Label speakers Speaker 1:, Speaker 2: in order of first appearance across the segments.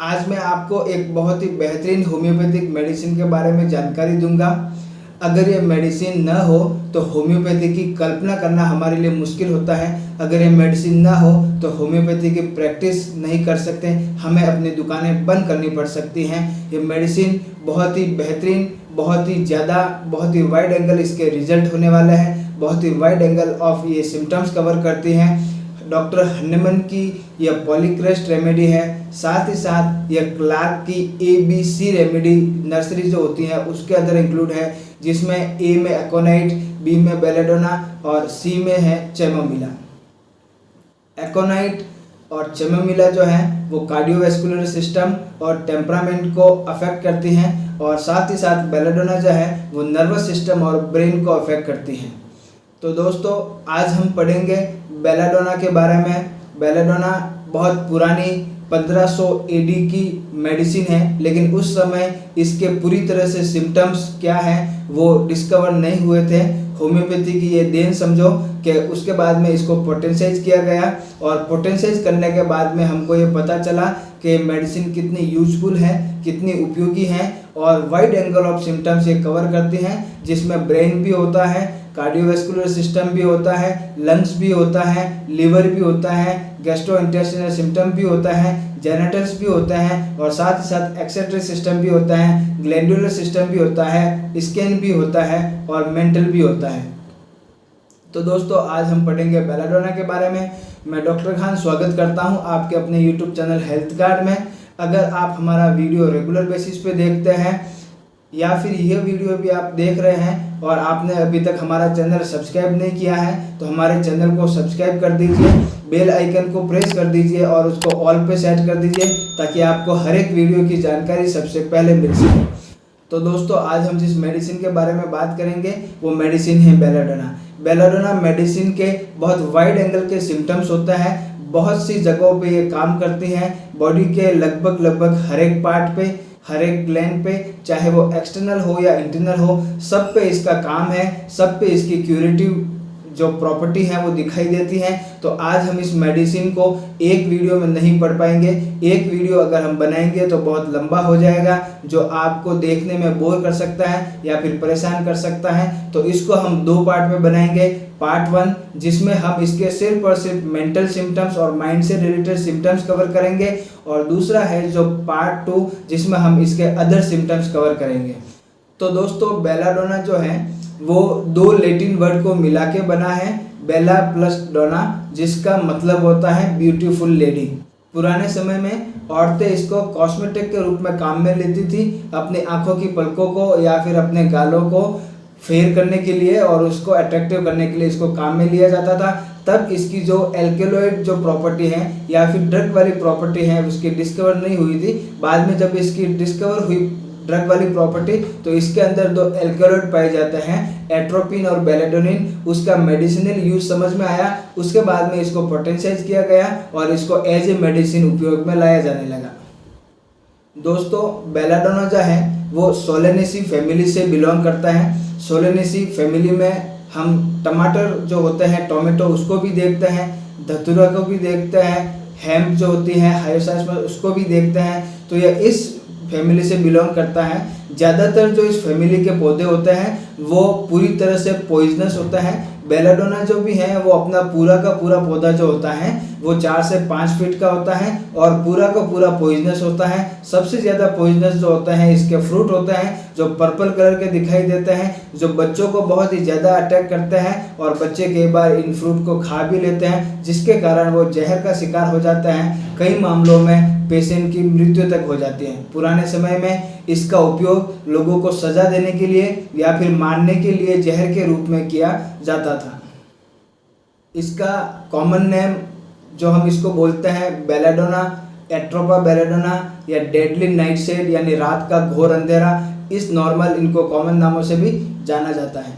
Speaker 1: आज मैं आपको एक बहुत ही बेहतरीन होम्योपैथिक मेडिसिन के बारे में जानकारी दूंगा। अगर ये मेडिसिन न हो तो होम्योपैथी की कल्पना करना हमारे लिए मुश्किल होता है। अगर ये मेडिसिन ना हो तो होम्योपैथी की प्रैक्टिस नहीं कर सकते, हमें अपनी दुकानें बंद करनी पड़ सकती हैं। ये मेडिसिन बहुत ही बेहतरीन, बहुत ही ज़्यादा, बहुत ही वाइड एंगल इसके रिजल्ट होने वाले हैं, बहुत ही वाइड एंगल ऑफ ये सिम्टम्स कवर करती हैं। डॉक्टर हन्नेमन की यह पॉलीक्रेस्ट रेमेडी है, साथ ही साथ यह क्लार्क की ABC रेमेडी नर्सरी जो होती है उसके अंदर इंक्लूड है, जिसमें A में एकोनाइट, B में बेलेडोना और C में है चैमोमिला। एकोनाइट और चैमोमिला जो है वो कार्डियोवैस्कुलर सिस्टम और टेम्परामेंट को अफेक्ट करती हैं, और साथ ही साथ बेलेडोना जो है वो नर्वस सिस्टम और ब्रेन को अफेक्ट करती हैं। तो दोस्तों आज हम पढ़ेंगे बेलाडोना के बारे में। बेलाडोना बहुत पुरानी 1500 AD की मेडिसिन है, लेकिन उस समय इसके पूरी तरह से सिम्टम्स क्या हैं वो डिस्कवर नहीं हुए थे। होम्योपैथी की ये देन समझो कि उसके बाद में इसको पोटेंशियलाइज किया गया, और पोटेंशियलाइज करने के बाद में हमको ये पता चला कि मेडिसिन कितनी यूजफुल है, कितनी उपयोगी है, और वाइड एंगल ऑफ सिम्टम्स ये कवर करती हैं, जिसमें ब्रेन भी होता है, कार्डियोवैस्कुलर सिस्टम भी होता है, लंग्स भी होता है, लिवर भी होता है, गैस्ट्रोइंटेस्टाइनल सिस्टम भी होता है, जेनेटल्स भी होता है, और साथ ही साथ एक्सेक्रेटरी सिस्टम भी होता है, ग्लैंडुलर सिस्टम भी होता है, स्किन भी होता है, और मेंटल भी होता है। तो दोस्तों आज हम पढ़ेंगे बेलाडोना के बारे में। मैं डॉक्टर खान स्वागत करता हूं आपके अपने यूट्यूब चैनल हेल्थ गार्ड में। अगर आप हमारा वीडियो रेगुलर बेसिस पे देखते हैं या फिर यह वीडियो भी आप देख रहे हैं और आपने अभी तक हमारा चैनल सब्सक्राइब नहीं किया है तो हमारे चैनल को सब्सक्राइब कर दीजिए, बेल आइकन को प्रेस कर दीजिए और उसको ऑल पे सेट कर दीजिए, ताकि आपको हर एक वीडियो की जानकारी सबसे पहले मिल सके। तो दोस्तों आज हम जिस मेडिसिन के बारे में बात करेंगे वो मेडिसिन है बेलाडोना। बेलाडोना मेडिसिन के बहुत वाइड एंगल के सिम्टम्स होता है, बहुत सी जगहों पे ये काम करती हैं, बॉडी के लगभग हर एक पार्ट पे, हर एक ग्लैंड पे, चाहे वो एक्सटर्नल हो या इंटरनल हो, सब पे इसका काम है, सब पे इसकी क्यूरेटिव जो प्रॉपर्टी है वो दिखाई देती है। तो आज हम इस मेडिसिन को एक वीडियो में नहीं पढ़ पाएंगे। एक वीडियो अगर हम बनाएंगे तो बहुत लंबा हो जाएगा, जो आपको देखने में बोर कर सकता है या फिर परेशान कर सकता है। तो इसको हम 2 पार्ट में बनाएंगे। पार्ट 1 जिसमें हम इसके सिर्फ और सिर्फ मेंटल सिम्टम्स और माइंड से रिलेटेड सिम्टम्स कवर करेंगे, और दूसरा है जो पार्ट 2 जिसमें हम इसके अदर सिम्टम्स कवर करेंगे। तो दोस्तों बेलाडोना जो है वो 2 लैटिन वर्ड को मिला के बना है, बेला प्लस डोना, जिसका मतलब होता है ब्यूटीफुल लेडी। पुराने समय में औरतें इसको कॉस्मेटिक के रूप में काम में लेती थी, अपनी आंखों की पलकों को या फिर अपने गालों को फेयर करने के लिए और उसको अट्रैक्टिव करने के लिए इसको काम में लिया जाता था। तब इसकी जो एल्केलॉइड जो प्रॉपर्टी है या फिर ड्रग वाली प्रॉपर्टी है उसकी डिस्कवर नहीं हुई थी। बाद में जब इसकी डिस्कवर हुई ड्रग वाली प्रॉपर्टी तो इसके अंदर 2 एल्केलॉइड पाए जाते हैं, एट्रोपिन और बेलाडोनिन। उसका मेडिसिनल यूज समझ में आया, उसके बाद में इसको पोटेंशियलाइज किया गया और इसको एज ए मेडिसिन उपयोग में लाया जाने लगा। दोस्तों बेलाडोना जो है वो सोलेनेसी फैमिली से बिलोंग करता है। सोलेनेसी फैमिली में हम टमाटर जो होते हैं, टोमेटो, उसको भी देखते हैं, धतूरा को भी देखते हैं, हेम्प जो होती है हायोसास में उसको भी देखते हैं। तो यह इस फैमिली से बिलोंग करता है। ज़्यादातर जो इस फैमिली के पौधे होते हैं वो पूरी तरह से पॉइजनस होता है। बेलाडोना जो भी है वो अपना पूरा का पूरा पौधा जो होता है वो 4 से 5 फीट का होता है और पूरा का पूरा पॉइजनस होता है। सबसे ज़्यादा पॉइजनस जो होता है इसके फ्रूट होते हैं, जो पर्पल कलर के दिखाई देते हैं, जो बच्चों को बहुत ही ज़्यादा अटैक करते हैं और बच्चे कई बार इन फ्रूट को खा भी लेते हैं, जिसके कारण वो जहर का शिकार हो जाता है। कई मामलों में पेशेंट की मृत्यु तक हो जाती है। पुराने समय में इसका उपयोग लोगों को सजा देने के लिए या फिर मारने के लिए जहर के रूप में किया जाता था। इसका कॉमन नेम जो हम इसको बोलते हैं बेलाडोना, एट्रोपा बेलाडोना या डेडली नाइटशेड यानी रात का घोर अंधेरा, इस नॉर्मल इनको कॉमन नामों से भी जाना जाता है।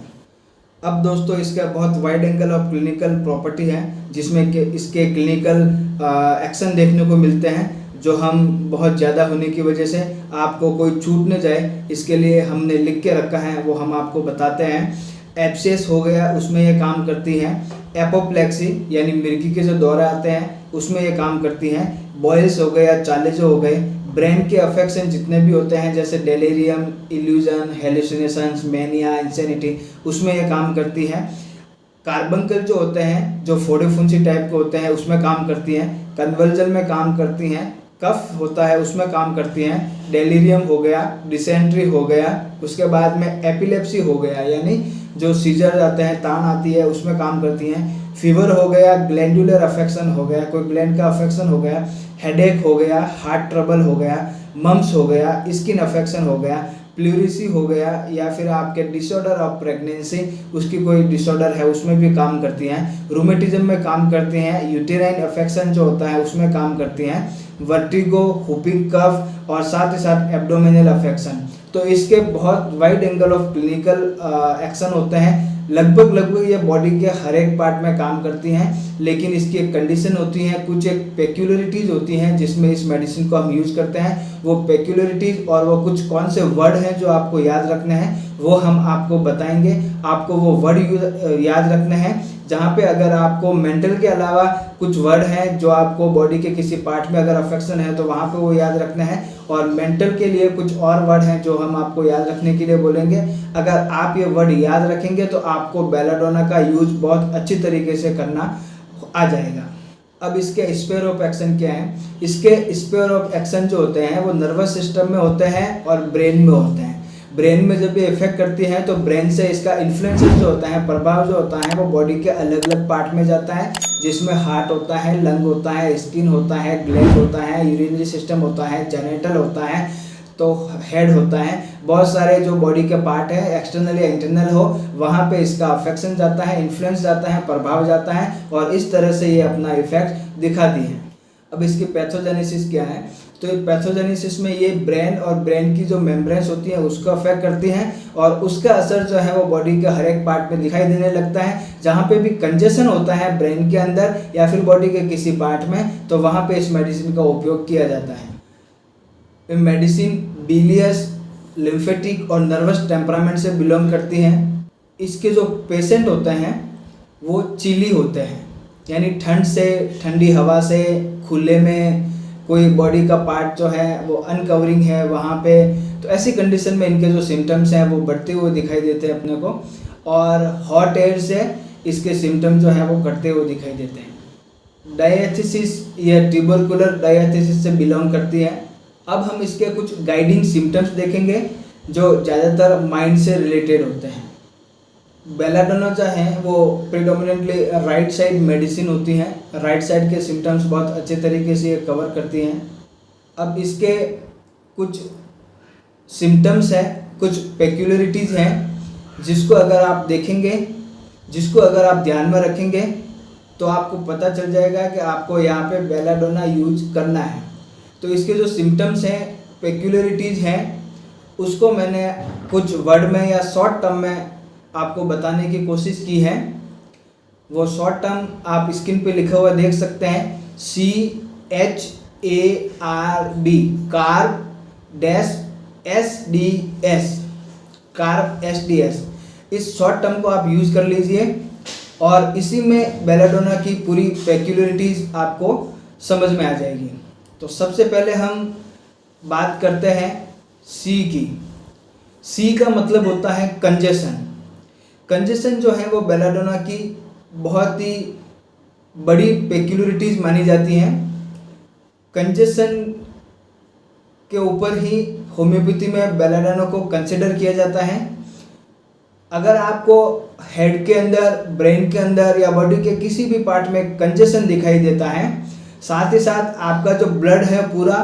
Speaker 1: अब दोस्तों इसका बहुत wide angle of clinical property है, जिसमें कि इसके क्लिनिकल एक्शन देखने को मिलते हैं, जो हम बहुत ज़्यादा होने की वजह से आपको कोई छूट न जाए इसके लिए हमने लिख के रखा है, वो हम आपको बताते हैं। एब्सेस हो गया, उसमें ये काम करती है। एपोप्लेक्सी यानी मिर्गी के जो दौरे आते हैं उसमें ये काम करती हैं। बॉयल्स हो गए या चालेजो हो गए, ब्रेन के अफेक्शन जितने भी होते हैं जैसे delirium, illusion, hallucinations, mania, insanity, उसमें ये काम करती है। कार्बंकल जो होते हैं, जो फोड़े फुंसी टाइप के होते हैं, उसमें काम करती हैं। कन्वर्जन में काम करती हैं। कफ होता है उसमें काम करती हैं। डेलीरियम हो गया, डिसेंट्री हो गया, उसके बाद में एपिलेप्सी हो गया, यानी जो सीजर आते हैं, तान आती है, उसमें काम करती हैं। फीवर हो गया, ग्लैंडुलर अफेक्शन हो गया, कोई ग्लैंड का अफेक्शन हो गया, हेडेक हो गया, हार्ट ट्रबल हो गया, मम्स हो गया, स्किन अफेक्शन हो गया, प्लूरिसी हो गया, या फिर आपके डिसऑर्डर ऑफ प्रेगनेंसी, उसकी कोई डिसऑर्डर है उसमें भी काम करती हैं। रूमेटिज्म में काम करती हैं। यूटेराइन अफेक्शन जो होता है उसमें काम करती हैं। वर्टिगो, हुपिंग कफ और साथ ही साथ एब्डोमिनल अफेक्शन। तो इसके बहुत wide angle of clinical action होते हैं। लगभग ये बॉडी के हर एक पार्ट में काम करती हैं, लेकिन इसकी एक कंडीशन होती है, कुछ एक पेक्यूलरिटीज़ होती हैं जिसमें इस मेडिसिन को हम यूज़ करते हैं। वो पेक्यूलरिटीज़ और वो कुछ कौन से वर्ड हैं जो आपको याद रखने हैं वो हम आपको बताएंगे। आपको वो वर्ड याद रखने हैं, जहाँ पे अगर आपको मेंटल के अलावा कुछ वर्ड हैं जो आपको बॉडी के किसी पार्ट में अगर अफेक्शन है तो वहाँ पे वो याद रखने हैं, और मेंटल के लिए कुछ और वर्ड हैं जो हम आपको याद रखने के लिए बोलेंगे। अगर आप ये वर्ड याद रखेंगे तो आपको बेलाडोना का यूज बहुत अच्छी तरीके से करना आ जाएगा। अब इसके स्फीयर ऑफ एक्शन क्या है? इसके स्फीयर ऑफ एक्शन जो होते हैं वो नर्वस सिस्टम में होते हैं और ब्रेन में होते हैं। ब्रेन में जब ये इफेक्ट करती है तो ब्रेन से इसका इन्फ्लुएंस जो होता है, प्रभाव जो होता है, वो बॉडी के अलग अलग पार्ट में जाता है, जिसमें हार्ट होता है, लंग होता है, स्किन होता है, ग्लैंड होता है, यूरिनरी सिस्टम होता है, जेनिटल होता है, तो हेड होता है। बहुत सारे जो बॉडी के पार्ट है, एक्सटर्नल या इंटरनल हो, वहाँ पे इसका अफेक्शन जाता है, इन्फ्लुएंस जाता है, प्रभाव जाता है, और इस तरह से ये अपना इफेक्ट दिखाती है। अब इसकी पैथोजेनेसिस क्या है? तो ये पैथोजेनेसिस में ये ब्रेन और ब्रेन की जो मेम्ब्रेन्स होती हैं उसको अफेक्ट करती हैं, और उसका असर जो है वो बॉडी के हर एक पार्ट में दिखाई देने लगता है। जहाँ पे भी कंजेशन होता है ब्रेन के अंदर या फिर बॉडी के किसी पार्ट में, तो वहाँ पे इस मेडिसिन का उपयोग किया जाता है। ये मेडिसिन बिलियस, लिम्फेटिक और नर्वस टेम्परामेंट से बिलोंग करती हैं। इसके जो पेशेंट होते हैं वो चिली होते हैं, यानी ठंड से, ठंडी हवा से, खुले में कोई बॉडी का पार्ट जो है वो अनकवरिंग है वहाँ पे, तो ऐसी कंडीशन में इनके जो सिम्टम्स हैं वो बढ़ते हुए दिखाई देते हैं अपने को, और हॉट एयर से इसके सिम्टम जो है वो घटते हुए दिखाई देते हैं। डायथिसिस या ट्यूबरकुलर डायथिसिस से बिलोंग करती है। अब हम इसके कुछ गाइडिंग सिम्टम्स देखेंगे जो ज़्यादातर माइंड से रिलेटेड होते हैं। बेलाडोना जो है वो प्रीडोमिनेंटली राइट साइड मेडिसिन होती हैं। राइट साइड के सिम्टम्स बहुत अच्छे तरीके से ये कवर करती हैं। अब इसके कुछ सिम्टम्स हैं, कुछ पेक्यूलरिटीज़ हैं, जिसको अगर आप देखेंगे, जिसको अगर आप ध्यान में रखेंगे तो आपको पता चल जाएगा कि आपको यहाँ पे बेलाडोना यूज करना है। तो इसके जो सिम्टम्स हैं, पेक्यूलरिटीज़ हैं, उसको मैंने कुछ वर्ड में या शॉर्ट टर्म में आपको बताने की कोशिश की है। वो शॉर्ट टर्म आप स्क्रीन पे लिखा हुआ देख सकते हैं, CHARB, carb dash SDS, carb SDS। इस शॉर्ट टर्म को आप यूज़ कर लीजिए और इसी में बेलाडोना की पूरी पेक्यूलरिटीज़ आपको समझ में आ जाएगी। तो सबसे पहले हम बात करते हैं C की। C का मतलब होता है कंजेशन। कंजेशन जो है वो बेलाडोना की बहुत ही बड़ी पेक्यूलरिटीज़ मानी जाती हैं। कंजेशन के ऊपर ही होम्योपैथी में बेलाडोना को कंसिडर किया जाता है। अगर आपको हेड के अंदर, ब्रेन के अंदर या बॉडी के किसी भी पार्ट में कंजेशन दिखाई देता है, साथ ही साथ आपका जो ब्लड है पूरा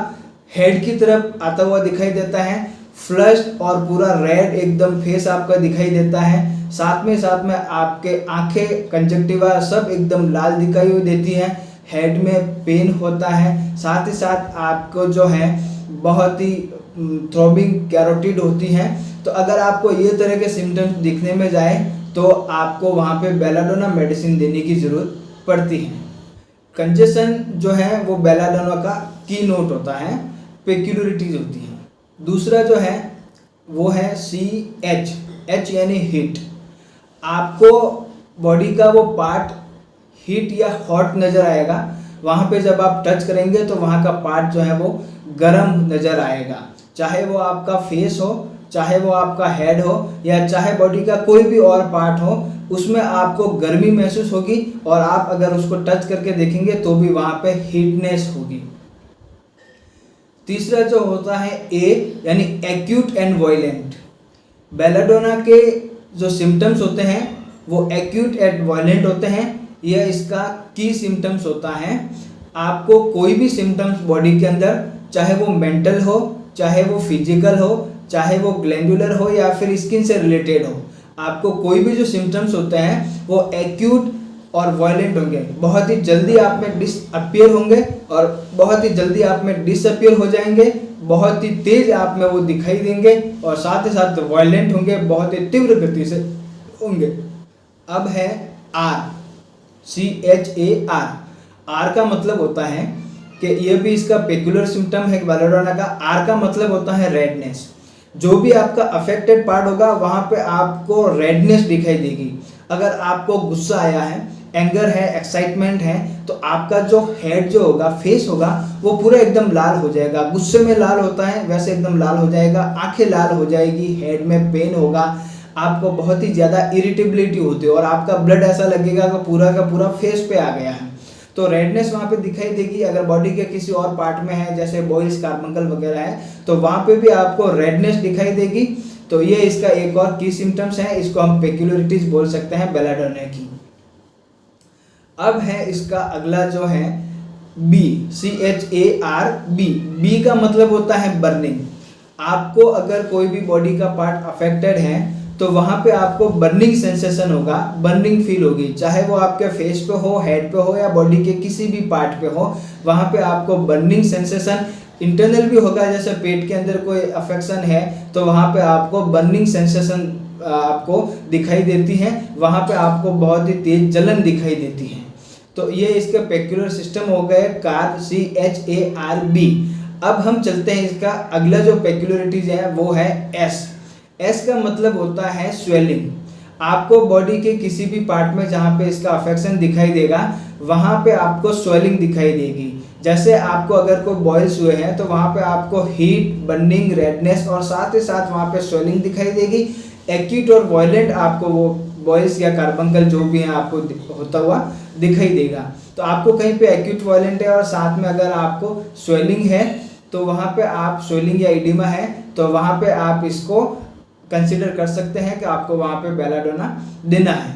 Speaker 1: हेड की तरफ आता हुआ दिखाई देता है, फ्लश्ड और पूरा रेड एकदम फेस आपका दिखाई देता है, साथ में आपके आंखें, कंजक्टिवा सब एकदम लाल दिखाई हुई देती हैं, हेड में पेन होता है, साथ ही साथ आपको जो है बहुत ही थ्रोबिंग कैरोटिड होती हैं। तो अगर आपको ये तरह के सिम्टम्स दिखने में जाए तो आपको वहाँ पे बेलाडोना मेडिसिन देने की ज़रूरत पड़ती है। कंजेशन जो है वो बेलाडोना का की नोट होता है, पेक्यूलरिटीज होती हैं। दूसरा जो है वो है CH, H यानी हीट। आपको बॉडी का वो पार्ट हीट या हॉट नज़र आएगा वहाँ पे जब आप टच करेंगे तो वहाँ का पार्ट जो है वो गर्म नज़र आएगा, चाहे वो आपका फेस हो, चाहे वो आपका हेड हो, या चाहे बॉडी का कोई भी और पार्ट हो, उसमें आपको गर्मी महसूस होगी और आप अगर उसको टच करके देखेंगे तो भी वहाँ पे हीटनेस होगी। तीसरा जो होता है ए यानी एक्यूट एंड वायलेंट। बेलाडोना के जो सिम्टम्स होते हैं वो एक्यूट एंड वायलेंट होते हैं। यह इसका की सिम्टम्स होता है, आपको कोई भी सिम्टम्स बॉडी के अंदर, चाहे वो मेंटल हो, चाहे वो फिजिकल हो, चाहे वो ग्लैंडुलर हो या फिर स्किन से रिलेटेड हो, आपको कोई भी जो सिम्टम्स होते हैं वो एक्यूट और वायलेंट होंगे। बहुत ही जल्दी आप में डिसअपियर होंगे और बहुत ही जल्दी आप में डिसअपियर हो जाएंगे, बहुत ही तेज आप में वो दिखाई देंगे और साथ ही साथ वायलेंट होंगे, बहुत ही तीव्र गति से होंगे। अब है आर, CHAR। आर का मतलब होता है कि यह भी इसका पेक्युलर सिम्टम है बेलाडोना का। आर का मतलब होता है रेडनेस। जो भी आपका अफेक्टेड पार्ट होगा वहाँ पे आपको रेडनेस दिखाई देगी। अगर आपको गुस्सा आया है, एंगर है, एक्साइटमेंट है, तो आपका जो हेड जो होगा, फेस होगा, वो पूरा एकदम लाल हो जाएगा। गुस्से में लाल होता है वैसे एकदम लाल हो जाएगा, आंखें लाल हो जाएगी, हेड में पेन होगा, आपको बहुत ही ज़्यादा इरिटेबिलिटी होती है और आपका ब्लड ऐसा लगेगा कि पूरा का पूरा फेस पे आ गया है। तो रेडनेस वहाँ पे दिखाई देगी। अगर बॉडी के किसी और पार्ट में है जैसे बॉयल्स, कार्बंकल वगैरह है, तो वहाँ पे भी आपको रेडनेस दिखाई देगी। तो ये इसका एक और की सिम्टम्स है, इसको हम पेक्युलरिटीज बोल सकते हैं बेलाडोना की। अब है इसका अगला जो है बी, CHARB। बी का मतलब होता है बर्निंग। आपको अगर कोई भी बॉडी का पार्ट अफेक्टेड है तो वहाँ पे आपको बर्निंग सेंसेशन होगा, बर्निंग फील होगी, चाहे वो आपके फेस पे हो, हेड पे हो या बॉडी के किसी भी पार्ट पे हो, वहाँ पे आपको बर्निंग सेंसेशन इंटरनल भी होगा। जैसे पेट के अंदर कोई अफेक्शन है तो वहाँ पे आपको बर्निंग सेंसेशन आपको दिखाई देती है, वहाँ पे आपको बहुत ही तेज जलन दिखाई देती है। तो ये इसके पेक्युलर सिस्टम हो गए कार्ब, CHARB। अब हम चलते हैं, इसका अगला जो पेक्युलरिटीज है वो है एस। एस का मतलब होता है स्वेलिंग। आपको बॉडी के किसी भी पार्ट में जहाँ पे इसका अफेक्शन दिखाई देगा वहाँ पे आपको स्वेलिंग दिखाई देगी। जैसे आपको अगर कोई बॉयल्स हुए हैं तो वहाँ पे आपको हीट, बर्निंग, रेडनेस और साथ ही साथ वहाँ पे स्वेलिंग दिखाई देगी। एक्यूट और वायलेंट आपको वो बॉयल्स या कार्बंकल जो भी है आपको होता हुआ दिखाई देगा। तो आपको कहीं पे एक्यूट वायलेंट है और साथ में अगर आपको स्वेलिंग है तो वहाँ पे आप स्वेलिंग या एडिमा है तो वहाँ पे आप इसको कंसीडर कर सकते हैं कि आपको वहाँ पे बेलाडोना देना है।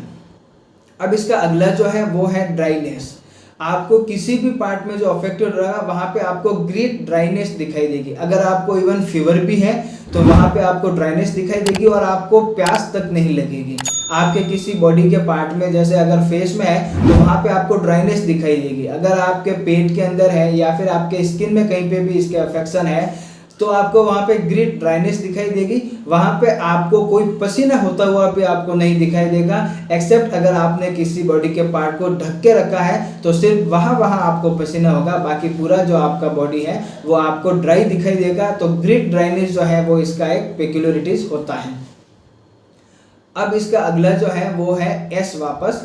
Speaker 1: अब इसका अगला जो है वो है ड्राइनेस। आपको किसी भी पार्ट में जो अफेक्टेड रहा वहाँ पे आपको ग्रेट ड्राइनेस दिखाई देगी। अगर आपको इवन फीवर भी है तो वहाँ पे आपको ड्राइनेस दिखाई देगी और आपको प्यास तक नहीं लगेगी। आपके किसी बॉडी के पार्ट में जैसे अगर फेस में है तो वहाँ पे आपको ड्राइनेस दिखाई देगी। अगर आपके पेट के अंदर है या फिर आपके स्किन में कहीं पे भी इसके अफेक्शन है तो आपको वहाँ पे ग्रेट ड्राइनेस दिखाई देगी। वहाँ पे आपको कोई पसीना होता हुआ भी आपको नहीं दिखाई देगा, एक्सेप्ट अगर आपने किसी बॉडी के पार्ट को ढक के रखा है तो सिर्फ वहाँ आपको पसीना होगा, बाकी पूरा जो आपका बॉडी है वो आपको ड्राई दिखाई देगा। तो ग्रेट ड्राइनेस जो है वो इसका एक पेक्युलरिटीज होता है। अब इसका अगला जो है वो है एस, वापस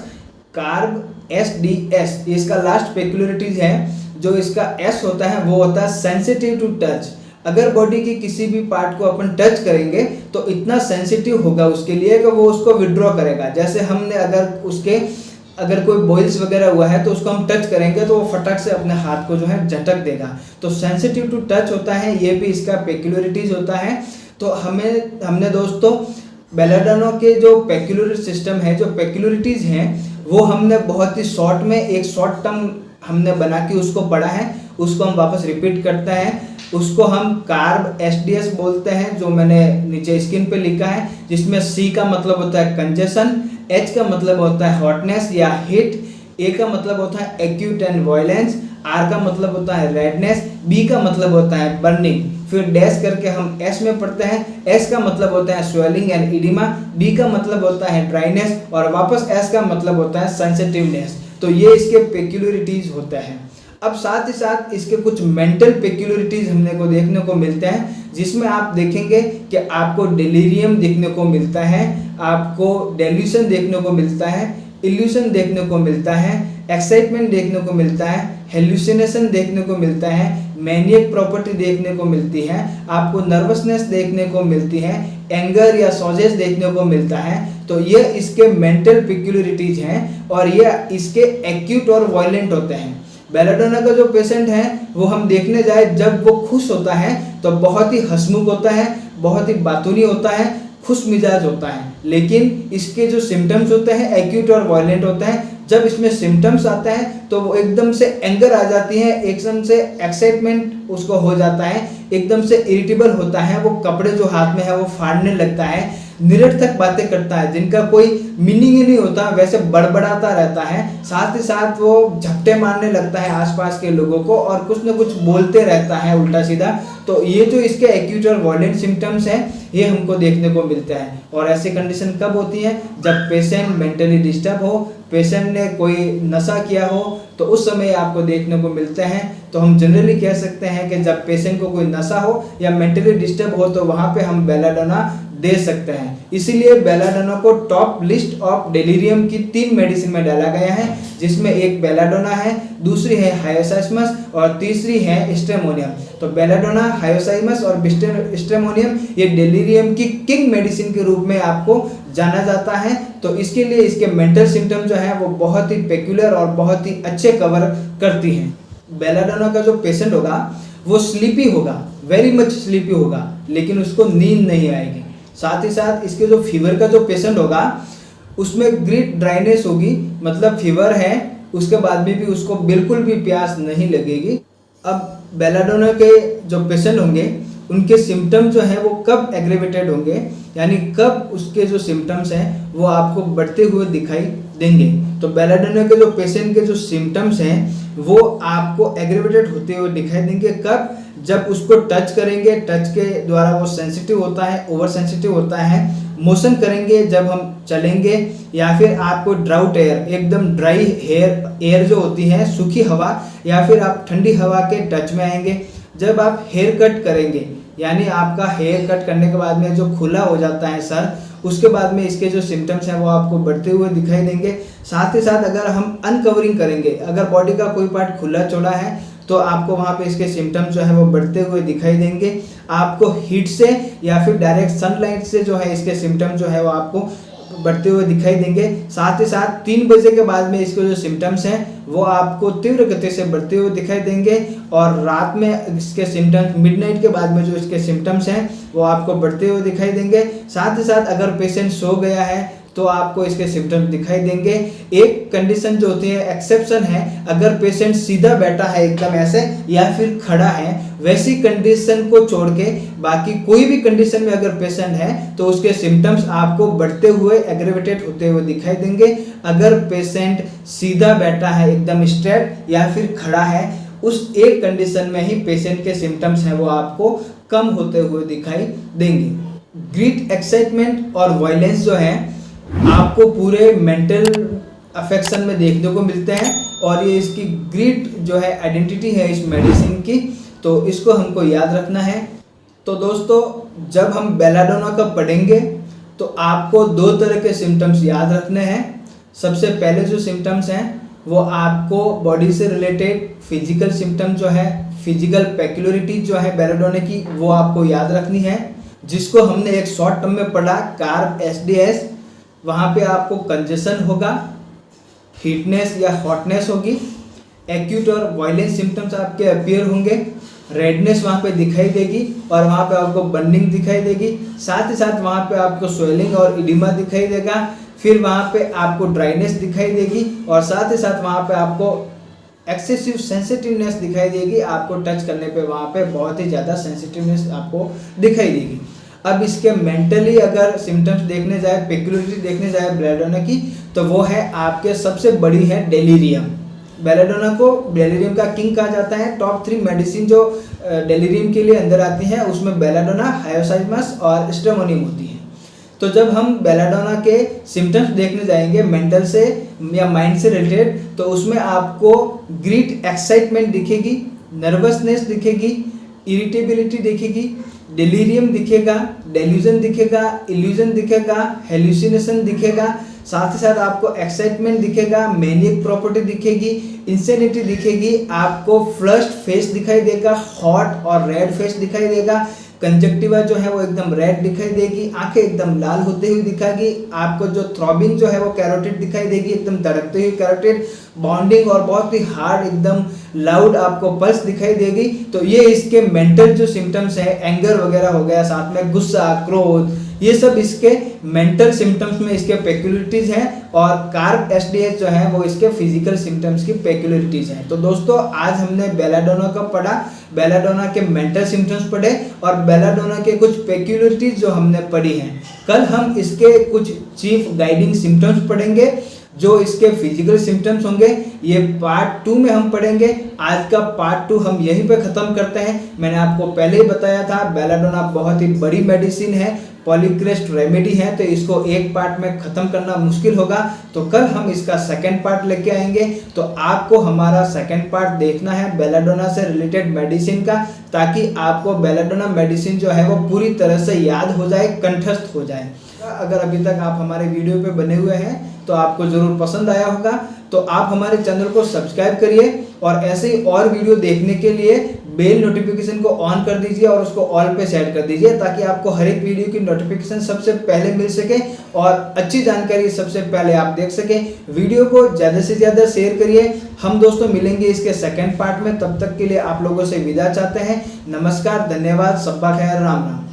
Speaker 1: कार्ब, SDS। इसका लास्ट पेक्युलरिटीज है। जो इसका एस होता है वो होता है सेंसिटिव टू टच। अगर बॉडी के किसी भी पार्ट को अपन टच करेंगे तो इतना सेंसिटिव होगा उसके लिए कि वो उसको विड्रॉ करेगा। जैसे हमने अगर कोई बॉयल्स वगैरह हुआ है तो उसको हम टच करेंगे तो वो फटक से अपने हाथ को जो है झटक देगा। तो सेंसिटिव टू टच होता है, ये भी इसका पेक्युलरिटीज होता है। तो हमने दोस्तों बेलाडोना के जो पेक्युलर सिस्टम है, जो पेक्युलरिटीज हैं, वो हमने बहुत ही शॉर्ट में एक शॉर्ट टर्म हमने बना के उसको पढ़ा है, उसको हम वापस रिपीट करते हैं। उसको हम कार्ब, SDS बोलते हैं, जो मैंने नीचे स्क्रीन पे लिखा है, जिसमें C का मतलब होता है कंजेशन, H का मतलब होता है हॉटनेस या हीट, A का मतलब होता है एक्यूट एंड वायलेंस, R का मतलब होता है रेडनेस, B का मतलब होता है बर्निंग, फिर डैश करके हम S में पढ़ते हैं। S का मतलब होता है स्वेलिंग एंड इडिमा, B का मतलब होता है ड्राइनेस और वापस S का मतलब होता है सेंसिटिवनेस। तो ये इसके पेक्युलरिटीज होते हैं। अब साथ ही साथ इसके कुछ मेंटल पेक्युलरिटीज हमने को देखने को मिलते हैं, जिसमें आप देखेंगे कि आपको डेलीरियम देखने को मिलता है, आपको डेल्यूशन देखने को मिलता है, इल्यूशन देखने को मिलता है, एक्साइटमेंट देखने को मिलता है, हेल्यूसिनेशन देखने को मिलता है, मैनियक प्रॉपर्टी देखने को मिलती है, आपको नर्वसनेस देखने को मिलती है, एंगर या सॉजेस देखने को मिलता है। तो ये इसके मेंटल पिक्यूलरिटीज हैं और ये इसके एक्यूट और वायलेंट होते हैं। बेलाडोना का जो पेशेंट है वो हम देखने जाए, जब वो खुश होता है तो बहुत ही हंसमुख होता है, बहुत ही बातूनी होता है, खुश मिजाज होता है। लेकिन इसके जो सिम्टम्स होते हैं एक्यूट और वायलेंट होते हैं। जब इसमें सिम्टम्स आते हैं तो वो एकदम से एंगर आ जाती है, एकदम से एक्साइटमेंट उसको हो जाता है, एकदम से इरिटेबल होता है, वो कपड़े जो हाथ में है वो फाड़ने लगता है, निरर्थक बातें करता है जिनका कोई मीनिंग ही नहीं होता, वैसे बड़बड़ाता रहता है, साथ ही साथ वो झपटे मारने लगता है आसपास के लोगों को और कुछ न कुछ बोलते रहता है उल्टा सीधा। तो ये जो इसके एक्यूट और वायलेंट सिम्टम्स हैं ये हमको देखने को मिलता है। और ऐसी कंडीशन कब होती है? जब पेशेंट मेंटली डिस्टर्ब हो, पेशेंट ने कोई नशा किया हो, तो उस समय आपको देखने को मिलते हैं। तो हम जनरली कह सकते हैं कि जब पेशेंट को कोई नशा हो या मेंटली डिस्टर्ब हो तो वहाँ पे हम बेलाडोना दे सकते हैं। इसीलिए बेलाडोना को टॉप लिस्ट ऑफ डेलीरियम की 3 मेडिसिन में डाला गया है, जिसमें एक बेलाडोना है, दूसरी है हायोसाइमस और तीसरी है स्ट्रेमोनियम। तो बेलाडोना, हायोसाइमस और स्ट्रेमोनियम ये डेलीरियम की किंग मेडिसिन के रूप में आपको जाना जाता है। तो इसके लिए इसके मेंटल सिम्टम जो है वो बहुत ही पेक्यूलर और बहुत ही अच्छे कवर करती हैं। बेलाडोना का जो पेशेंट होगा वो स्लीपी होगा, वेरी मच स्लीपी होगा, लेकिन उसको नींद नहीं आएगी। साथ ही साथ इसके जो फीवर का जो पेशेंट होगा उसमें ग्रेट ड्राइनेस होगी, मतलब फीवर है उसके बाद भी उसको बिल्कुल भी प्यास नहीं लगेगी। अब बेलाडोना के जो पेशेंट होंगे उनके सिम्टम जो है वो कब एग्रेवेटेड होंगे, यानी कब उसके जो सिम्टम्स हैं वो आपको बढ़ते हुए दिखाई देंगे। तो बेलाडोना के जो पेशेंट के जो सिम्टम्स हैं वो आपको एग्रेवेटेड होते हुए दिखाई देंगे कब? जब उसको टच करेंगे, टच के द्वारा वो सेंसिटिव होता है, ओवर सेंसिटिव होता है, मोशन करेंगे जब हम चलेंगे, या फिर आपको ड्राउट एयर, एकदम ड्राई एयर जो होती है, सूखी हवा, या फिर आप ठंडी हवा के टच में आएंगे। जब आप हेयर कट करेंगे, यानी आपका हेयर कट करने के बाद में जो खुला हो जाता है सर, उसके बाद में इसके जो सिम्टम्स हैं वो आपको बढ़ते हुए दिखाई देंगे। साथ ही साथ अगर हम अनकवरिंग करेंगे, अगर बॉडी का कोई पार्ट खुला चौड़ा है तो आपको वहाँ पे इसके सिम्टम्स जो है वो बढ़ते हुए दिखाई देंगे। आपको हीट से या फिर डायरेक्ट सनलाइट से जो है इसके सिम्टम्स जो है वो आपको बढ़ते हुए दिखाई देंगे। साथ ही साथ 3 बजे के बाद में इसके जो सिम्टम्स हैं वो आपको तीव्र गति से बढ़ते हुए दिखाई देंगे, और रात में इसके सिम्टम्स, मिडनाइट के बाद में जो इसके सिम्टम्स हैं वो आपको बढ़ते हुए दिखाई देंगे। साथ ही साथ अगर पेशेंट सो गया है तो आपको इसके सिम्टम्स दिखाई देंगे। एक कंडीशन जो होती है, एक्सेप्शन है, अगर पेशेंट सीधा बैठा है एकदम ऐसे या फिर खड़ा है, वैसी कंडीशन को छोड़ के बाकी कोई भी कंडीशन में अगर पेशेंट है तो उसके सिम्टम्स आपको बढ़ते हुए एग्रेवेटेड होते हुए दिखाई देंगे। अगर पेशेंट सीधा बैठा है एकदम स्ट्रेट या फिर खड़ा है, उस एक कंडीशन में ही पेशेंट के सिम्टम्स हैं वो आपको कम होते हुए दिखाई देंगे। ग्रीट, एक्साइटमेंट और वायलेंस जो है आपको पूरे मेंटल अफेक्शन में देखने को मिलते हैं, और ये इसकी ग्रेट जो है आइडेंटिटी है इस मेडिसिन की, तो इसको हमको याद रखना है। तो दोस्तों, जब हम बेलाडोना का पढ़ेंगे तो आपको 2 तरह के सिम्टम्स याद रखने हैं। सबसे पहले जो सिम्टम्स हैं वो आपको बॉडी से रिलेटेड फिजिकल सिम्टम जो है, फिजिकल पेक्युलरिटी जो है बेलाडोना की, वो आपको याद रखनी है, जिसको हमने एक शॉर्ट टर्म में पढ़ा, कार्ब SDS। वहाँ पे आपको कंजेशन होगा, हीटनेस या हॉटनेस होगी, एक्यूट और वायलेंट सिम्टम्स आपके अपीयर होंगे, रेडनेस वहाँ पे दिखाई देगी और वहाँ पे आपको बर्निंग दिखाई देगी। साथ ही साथ वहाँ पे आपको स्वेलिंग और इडिमा दिखाई देगा। फिर वहाँ पे आपको ड्राइनेस दिखाई देगी और साथ ही साथ वहाँ पे आपको एक्सेसिव सेंसिटिवनेस दिखाई देगी। आपको टच करने पे वहाँ पे बहुत ही ज़्यादा सेंसिटिवनेस आपको दिखाई देगी। अब इसके मेंटली अगर सिम्टम्स देखने जाए, पेक्युलरिटी देखने जाए बेलाडोना की, तो वो है आपके सबसे बड़ी है डेलीरियम। बेलाडोना को डेलीरियम का किंग कहा जाता है। टॉप 3 मेडिसिन जो डेलीरियम के लिए अंदर आती हैं उसमें बेलाडोना, हायोसाइमस और स्ट्रेमोनियम होती हैं। तो जब हम बेलाडोना के सिम्टम्स देखने जाएंगे मेंटल से या माइंड से रिलेटेड, तो उसमें आपको ग्रीट एक्साइटमेंट दिखेगी, नर्वसनेस दिखेगी, इरिटेबिलिटी दिखेगी, डेलीरियम दिखेगा, डेल्यूजन दिखेगा, इल्यूजन दिखेगा, हेल्यूसिनेशन दिखेगा, साथ ही साथ आपको एक्साइटमेंट दिखेगा, मैनियक प्रॉपर्टी दिखेगी, इंसेनिटी दिखेगी, आपको फ्लश्ड फेस दिखाई देगा, हॉट और रेड फेस दिखाई देगा, कंजक्टिवा जो है वो एकदम रेड दिखाई देगी, आंखें एकदम लाल होते हुए दिखाएगी, आपको जो थ्रॉबिंग जो है वो कैरोटिड दिखाई देगी, एकदम धड़कते हुए कैरोटिड, बॉन्डिंग और बहुत ही हार्ड एकदम लाउड आपको पल्स दिखाई देगी। तो ये इसके मेंटल जो सिम्टम्स है, एंगर वगैरह हो गया, साथ में गुस्सा, क्रोध, ये सब इसके मेंटल सिम्टम्स में इसके पेक्युलरिटीज हैं और कार्प एसडीएच जो है वो इसके फिजिकल सिम्टम्स की पेक्युलरिटीज हैं। तो दोस्तों आज हमने बेलाडोना का पढ़ा, बेलाडोना के मेंटल सिम्टम्स पढ़े और बेलाडोना के कुछ पेक्युलरिटीज जो हमने पढ़ी हैं। कल हम इसके कुछ चीफ गाइडिंग सिम्टम्स पढ़ेंगे जो इसके फिजिकल सिम्टम्स होंगे, ये पार्ट 2 में हम पढ़ेंगे। आज का पार्ट 2 हम यहीं पे ख़त्म करते हैं। मैंने आपको पहले ही बताया था बेलाडोना बहुत ही बड़ी मेडिसिन है, पॉलीक्रेस्ट रेमेडी है, तो इसको एक पार्ट में ख़त्म करना मुश्किल होगा। तो कल हम इसका सेकंड पार्ट लेके आएंगे। तो आपको हमारा सेकंड पार्ट देखना है बेलाडोना से रिलेटेड मेडिसिन का, ताकि आपको बेलाडोना मेडिसिन जो है वो पूरी तरह से याद हो जाए, कंठस्थ हो जाए। अगर अभी तक आप हमारे वीडियो पे बने हुए हैं तो आपको ज़रूर पसंद आया होगा, तो आप हमारे चैनल को सब्सक्राइब करिए और ऐसे ही और वीडियो देखने के लिए बेल नोटिफिकेशन को ऑन कर दीजिए और उसको ऑल पे सेट कर दीजिए, ताकि आपको हर एक वीडियो की नोटिफिकेशन सबसे पहले मिल सके और अच्छी जानकारी सबसे पहले आप देख सकें। वीडियो को ज़्यादा से ज़्यादा शेयर करिए। हम दोस्तों मिलेंगे इसके सेकंड पार्ट में, तब तक के लिए आप लोगों से विदा चाहते हैं। नमस्कार, धन्यवाद, सब्बा खैर, राम राम।